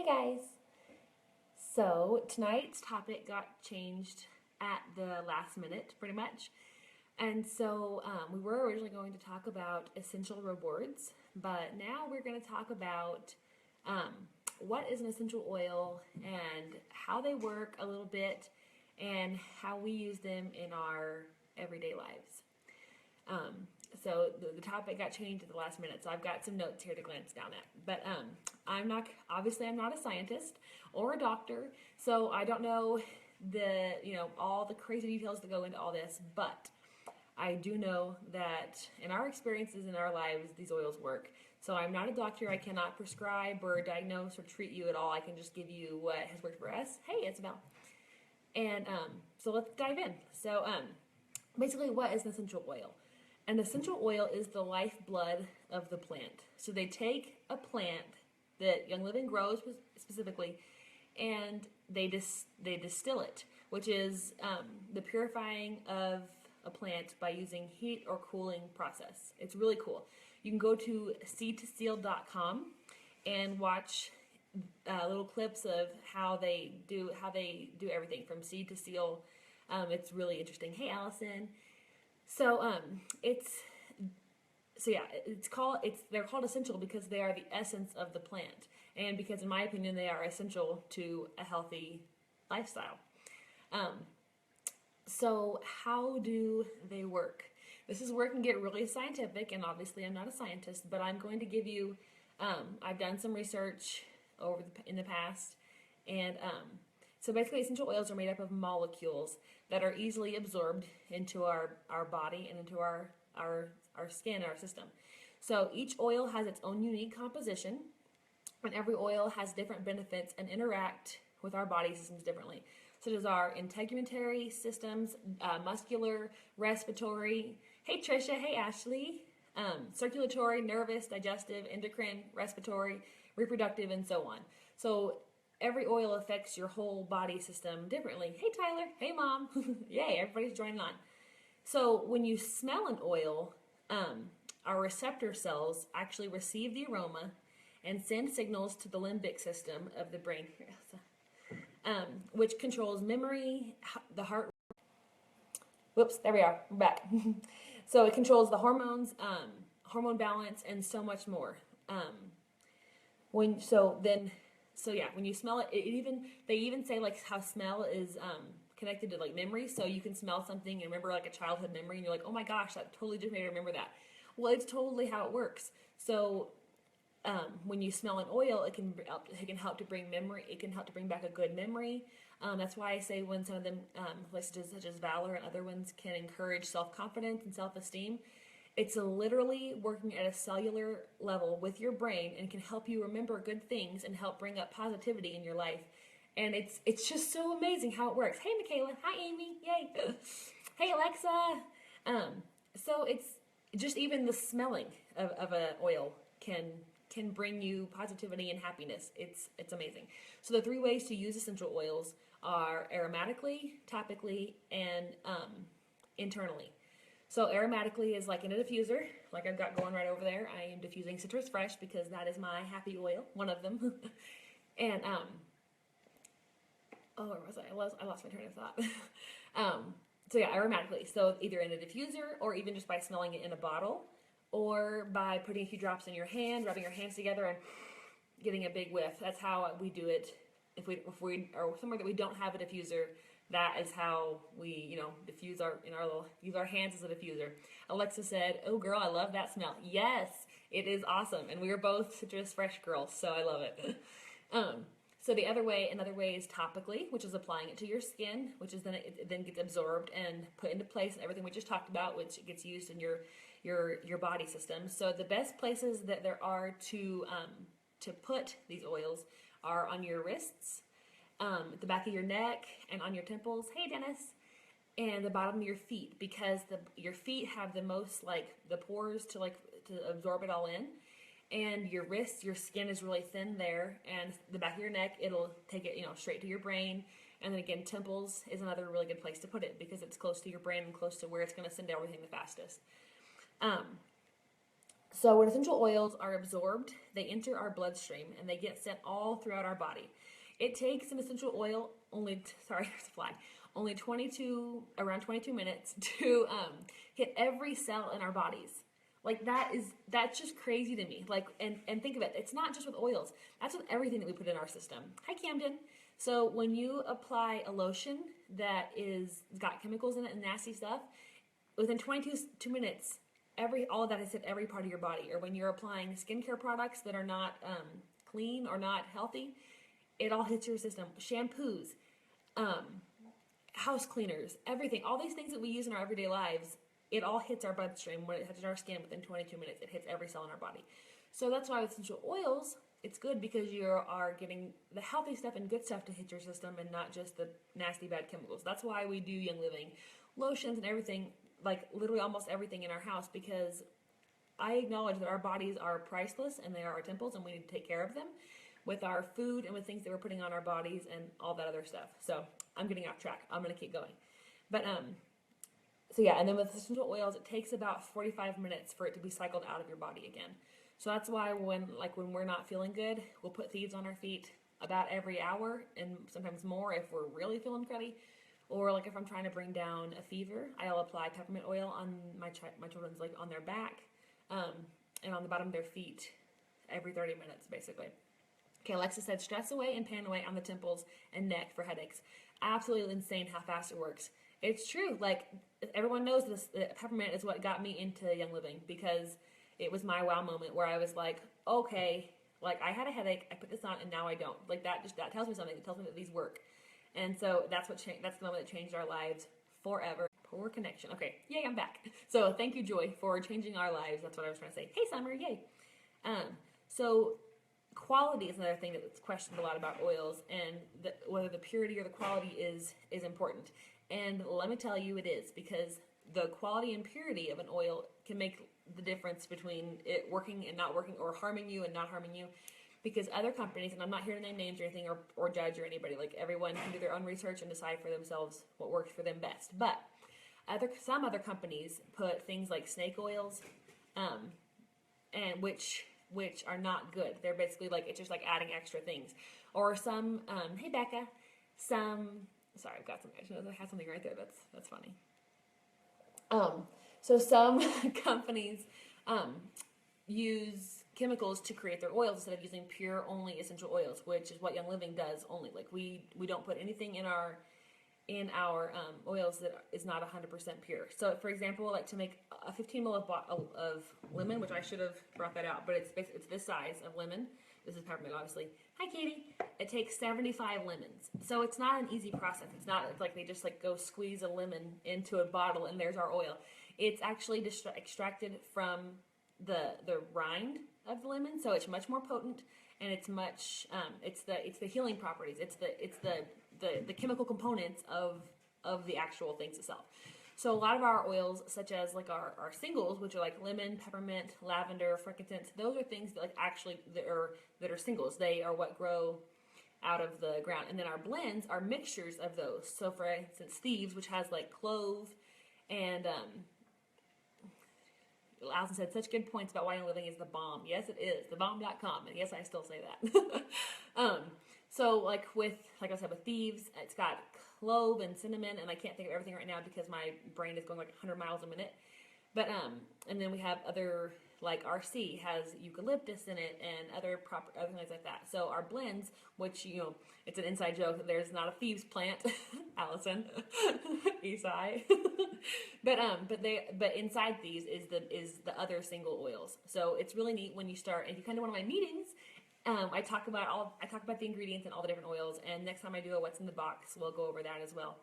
Guys! So tonight's topic got changed at the last minute, pretty much. And so we were originally going to talk about essential rewards, but now we're going to talk about um, what is an essential oil and how they work a little bit and how we use them in our everyday lives. Um, so the topic got changed at the last minute, so I've got some notes here to glance down at. But I'm not a scientist or a doctor, so I don't know all the crazy details that go into all this. But I do know that in our experiences in our lives, these oils work. So I'm not a doctor. I cannot prescribe or diagnose or treat you at all. I can just give you what has worked for us. Hey, Isabel. And so let's dive in. So basically, what is an essential oil? An essential oil is the lifeblood of the plant. So they take a plant that Young Living grows specifically, and they distill it, which is the purifying of a plant by using heat or cooling process. It's really cool. You can go to seed2seal.com and watch little clips of how they do everything from seed to seal. It's really interesting. Hey, Allison. So they're called essential because they are the essence of the plant, and because in my opinion they are essential to a healthy lifestyle. So how do they work? This is where it can get really scientific, and obviously I'm not a scientist, but I'm going to give you. I've done some research in the past, and so basically essential oils are made up of molecules that are easily absorbed into our body and into our skin, our system. So each oil has its own unique composition, and every oil has different benefits and interact with our body systems differently, such as our integumentary systems, muscular, respiratory. Hey Trisha, hey Ashley. Circulatory, nervous, digestive, endocrine, respiratory, reproductive, and so on. So every oil affects your whole body system differently. Hey Tyler, hey Mom. Yay, everybody's joining on. So when you smell an oil, our receptor cells actually receive the aroma and send signals to the limbic system of the brain, which controls memory, the heart. Whoops, there we are, we're back. So it controls the hormones, hormone balance, and so much more. When you smell it, they even say like how smell is connected to like memory. So you can smell something and remember like a childhood memory, and you're like, oh my gosh, that totally just made me remember that. Well, it's totally how it works. So when you smell an oil, it can help to bring memory. It can help to bring back a good memory. That's why I say when some of them, such as Valor and other ones, can encourage self-confidence and self-esteem. It's literally working at a cellular level with your brain and can help you remember good things and help bring up positivity in your life. And it's just so amazing how it works. Hey, Michaela. Hi, Amy. Yay. Hey, Alexa. So it's just even the smelling of an oil can bring you positivity and happiness. It's amazing. So the 3 ways to use essential oils are aromatically, topically, and internally. So aromatically is like in a diffuser, like I've got going right over there. I am diffusing Citrus Fresh because that is my happy oil, one of them. And where was I? I lost my train of thought. So yeah, aromatically. So either in a diffuser or even just by smelling it in a bottle, or by putting a few drops in your hand, rubbing your hands together and getting a big whiff. That's how we do it. If we are somewhere that we don't have a diffuser, that is how we, diffuse use our hands as a diffuser. Alexa said, "Oh girl, I love that smell." Yes, it is awesome. And we are both Citrus Fresh girls, so I love it. So another way is topically, which is applying it to your skin, which is then it then gets absorbed and put into place, and everything we just talked about, which gets used in your body system. So the best places that there are to put these oils are on your wrists, at the back of your neck, and on your temples. Hey Dennis. And the bottom of your feet, because your feet have the most the pores to absorb it all in. And your wrists, your skin is really thin there, and the back of your neck, it'll take it, straight to your brain. And then again, temples is another really good place to put it because it's close to your brain and close to where it's going to send everything the fastest. So when essential oils are absorbed, they enter our bloodstream and they get sent all throughout our body. It takes an essential oil sorry, there's a fly, only around 22 minutes to hit every cell in our bodies. Like that's just crazy to me. Like, and think of it, it's not just with oils. That's with everything that we put in our system. Hi, Camden. So when you apply a lotion that got chemicals in it and nasty stuff, within 22 minutes, all of that has hit every part of your body. Or when you're applying skincare products that are not clean or not healthy, it all hits your system. Shampoos, house cleaners, everything, all these things that we use in our everyday lives, it all hits our bloodstream. When it touches our skin within 22 minutes, it hits every cell in our body. So that's why with essential oils, it's good because you are getting the healthy stuff and good stuff to hit your system and not just the nasty bad chemicals. That's why we do Young Living lotions and everything, like literally almost everything in our house, because I acknowledge that our bodies are priceless and they are our temples and we need to take care of them with our food and with things that we're putting on our bodies and all that other stuff. So I'm getting off track. I'm going to keep going. But so yeah, and then with essential oils, it takes about 45 minutes for it to be cycled out of your body again. So that's why when we're not feeling good, we'll put thieves on our feet about every hour and sometimes more if we're really feeling cruddy. Or like if I'm trying to bring down a fever, I'll apply peppermint oil on my children's, like on their back and on the bottom of their feet every 30 minutes basically. Okay, Alexa said stress away and pain away on the temples and neck for headaches. Absolutely insane how fast it works. It's true. Like everyone knows this, peppermint is what got me into Young Living because it was my wow moment where I was like, okay, like I had a headache, I put this on and now I don't. Like that tells me something. It tells me that these work. And so that's the moment that changed our lives forever. Poor connection. Okay, yay, I'm back. So thank you, Joy, for changing our lives. That's what I was trying to say. Hey, Summer, yay. So quality is another thing that's questioned a lot about oils, and whether the purity or the quality is important. And let me tell you, it is, because the quality and purity of an oil can make the difference between it working and not working, or harming you and not harming you. Because other companies, and I'm not here to name names or anything or judge or anybody, like everyone can do their own research and decide for themselves what works for them best. But some other companies put things like snake oils, and which are not good. They're basically like, it's just like adding extra things. Or some, hey Becca, sorry, I've got something, I have something right there that's funny. So some companies use chemicals to create their oils instead of using pure only essential oils, which is what Young Living does only. Like we don't put anything in our oils that is not 100% pure. So for example, like to make a 15 ml of lemon, which I should have brought that out, but it's this size of lemon. This is peppermint, obviously. Hi, Katie. It takes 75 lemons. So it's not an easy process. It's like they just like go squeeze a lemon into a bottle and there's our oil. It's actually extracted from the rind of the lemon, so it's much more potent, and it's much it's the healing properties. It's the chemical components of the actual things itself. So a lot of our oils, such as like our singles, which are like lemon, peppermint, lavender, frankincense, those are things that like actually that are singles. They are what grow out of the ground. And then our blends are mixtures of those. So for instance, Thieves, which has like clove and Allison said such good points about why Young Living is the bomb. Yes, it is. Thebomb.com. And yes, I still say that. So like I said, with Thieves, it's got clove and cinnamon, and I can't think of everything right now because my brain is going like 100 miles a minute. But and then we have other, like RC has eucalyptus in it and other things like that. So our blends, which it's an inside joke that there's not a thieves plant, Allison, Esai, but inside these is the other single oils. So it's really neat when you start. If you come to one of my meetings, I talk about the ingredients and all the different oils. And next time I do a what's in the box, we'll go over that as well.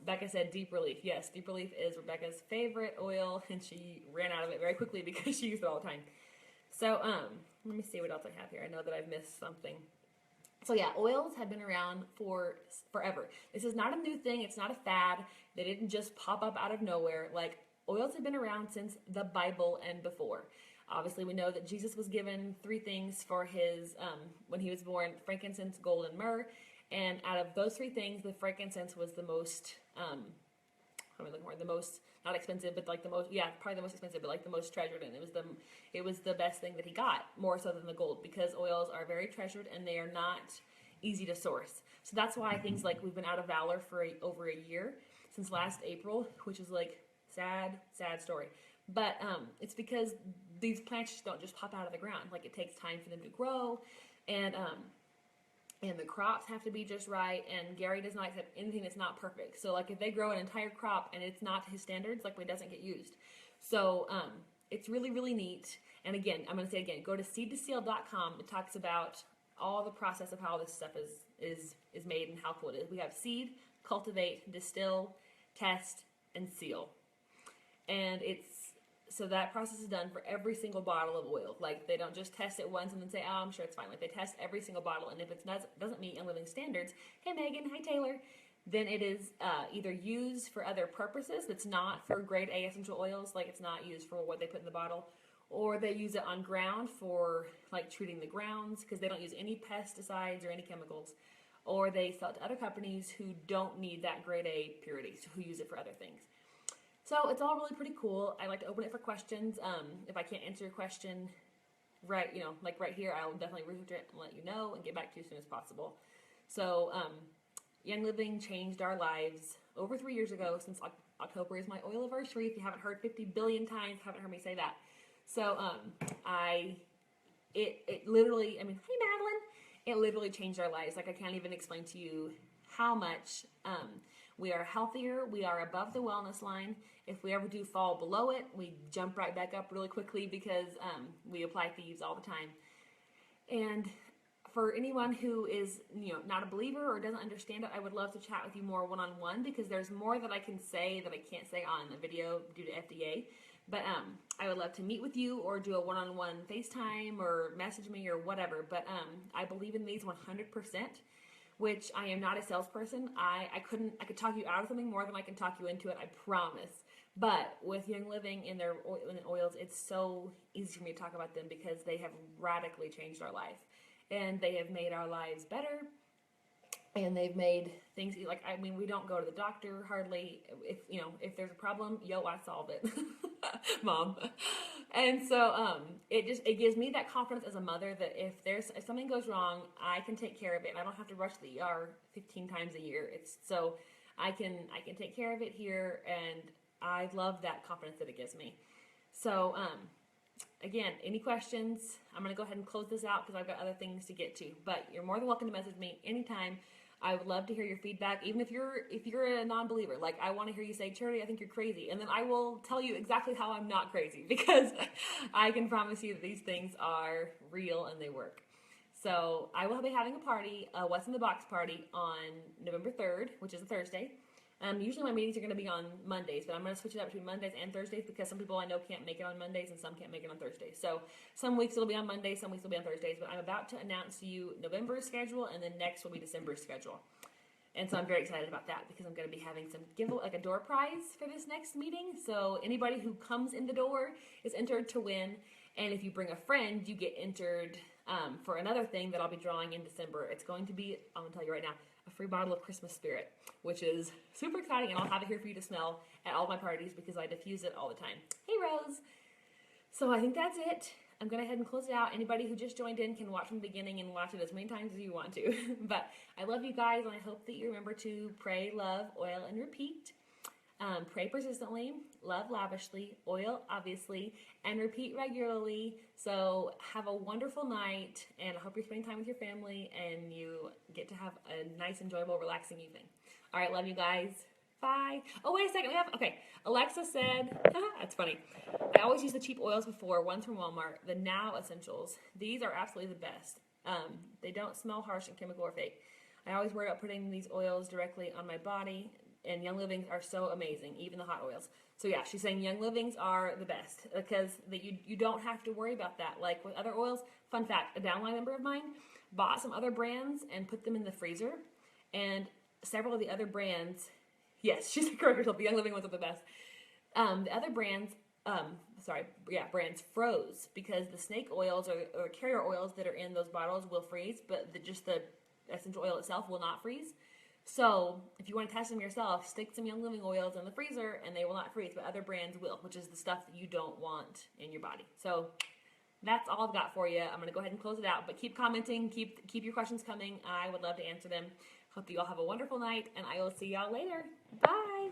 Becca said Deep Relief. Yes, Deep Relief is Rebecca's favorite oil, and she ran out of it very quickly because she used it all the time. So, let me see what else I have here. I know that I've missed something. So yeah, oils have been around for forever. This is not a new thing. It's not a fad. They didn't just pop up out of nowhere. Like, oils have been around since the Bible and before. Obviously, we know that Jesus was given 3 things for his, when he was born: frankincense, gold, and myrrh. And out of those 3 things, the frankincense was the most what am I looking for? The most, not expensive, but like the most, yeah, probably the most expensive, but like the most treasured. And it was the best thing that he got, more so than the gold, because oils are very treasured and they are not easy to source. So that's why things like we've been out of Valor for over a year since last April, which is like sad story. But it's because these plants just don't just pop out of the ground. Like it takes time for them to grow, and the crops have to be just right. And Gary does not accept anything that's not perfect. So like if they grow an entire crop and it's not to his standards, like it doesn't get used. So it's really, really neat. And again, I'm going to say again, go to seedtoseal.com. It talks about all the process of how this stuff is made and how cool it is. We have seed, cultivate, distill, test, and seal. And so that process is done for every single bottle of oil. Like they don't just test it once and then say, oh, I'm sure it's fine. Like they test every single bottle, and if it doesn't meet Young Living standards, hey Megan, hi Taylor, then it is either used for other purposes that's not for grade A essential oils, like it's not used for what they put in the bottle, or they use it on ground for like treating the grounds because they don't use any pesticides or any chemicals, or they sell it to other companies who don't need that grade A purity, so who use it for other things. So it's all really pretty cool. I like to open it for questions. If I can't answer your question right, like right here, I will definitely research it and let you know and get back to you as soon as possible. So Young Living changed our lives over 3 years ago. Since October is my oil anniversary. If you haven't heard 50 billion times, haven't heard me say that. So it literally, hey Madeline, it literally changed our lives. Like I can't even explain to you how much. We are healthier. We are above the wellness line. If we ever do fall below it, we jump right back up really quickly because we apply thieves all the time. And for anyone who is not a believer or doesn't understand it, I would love to chat with you more one-on-one, because there's more that I can say that I can't say on a video due to FDA. But I would love to meet with you or do a one-on-one FaceTime or message me or whatever. But I believe in these 100%. Which I am not a salesperson. I could talk you out of something more than I can talk you into it, I promise. But with Young Living and their oils, it's so easy for me to talk about them because they have radically changed our life. And they have made our lives better. And they've made things like, we don't go to the doctor hardly. If there's a problem, I solve it. Mom. And so it gives me that confidence as a mother that if something goes wrong, I can take care of it, and I don't have to rush to the ER 15 times a year. So I can take care of it here, and I love that confidence that it gives me. So again, any questions? I'm going to go ahead and close this out because I've got other things to get to. But you're more than welcome to message me anytime. I would love to hear your feedback, even if you're a non-believer. Like, I want to hear you say, Charity, I think you're crazy. And then I will tell you exactly how I'm not crazy, because I can promise you that these things are real and they work. So I will be having a party, a What's in the Box party, on November 3rd, which is a Thursday. Usually my meetings are going to be on Mondays, but I'm going to switch it up between Mondays and Thursdays because some people I know can't make it on Mondays and some can't make it on Thursdays. So some weeks it'll be on Mondays, some weeks it'll be on Thursdays, but I'm about to announce to you November's schedule, and then next will be December's schedule. And so I'm very excited about that because I'm going to be having some like a door prize for this next meeting. So anybody who comes in the door is entered to win. And if you bring a friend, you get entered for another thing that I'll be drawing in December. It's going to be, I'm going to tell you right now, a free bottle of Christmas Spirit, which is super exciting. And I'll have it here for you to smell at all my parties because I diffuse it all the time. Hey, Rose. So I think that's it. I'm going to go ahead and close it out. Anybody who just joined in can watch from the beginning and watch it as many times as you want to. But I love you guys, and I hope that you remember to pray, love, oil, and repeat. Pray persistently, love lavishly, oil obviously, and repeat regularly. So have a wonderful night, and I hope you're spending time with your family and you get to have a nice, enjoyable, relaxing evening. All right, love you guys. Bye. Oh, wait a second. Alexa said, that's funny. I always use the cheap oils before, ones from Walmart, the Now Essentials. These are absolutely the best. They don't smell harsh and chemical or fake. I always worry about putting these oils directly on my body, and Young Livings are so amazing, even the hot oils. So yeah, she's saying Young Livings are the best because you don't have to worry about that. Like with other oils, fun fact, a downline member of mine bought some other brands and put them in the freezer, and several of the other brands, yes, she's correct herself, the Young Living ones are the best. The other brands, brands froze because the snake oils or carrier oils that are in those bottles will freeze, but just the essential oil itself will not freeze. So if you want to test them yourself, stick some Young Living oils in the freezer and they will not freeze, but other brands will, which is the stuff that you don't want in your body. So that's all I've got for you. I'm going to go ahead and close it out, but keep commenting, keep your questions coming. I would love to answer them. Hope you all have a wonderful night, and I will see y'all later. Bye.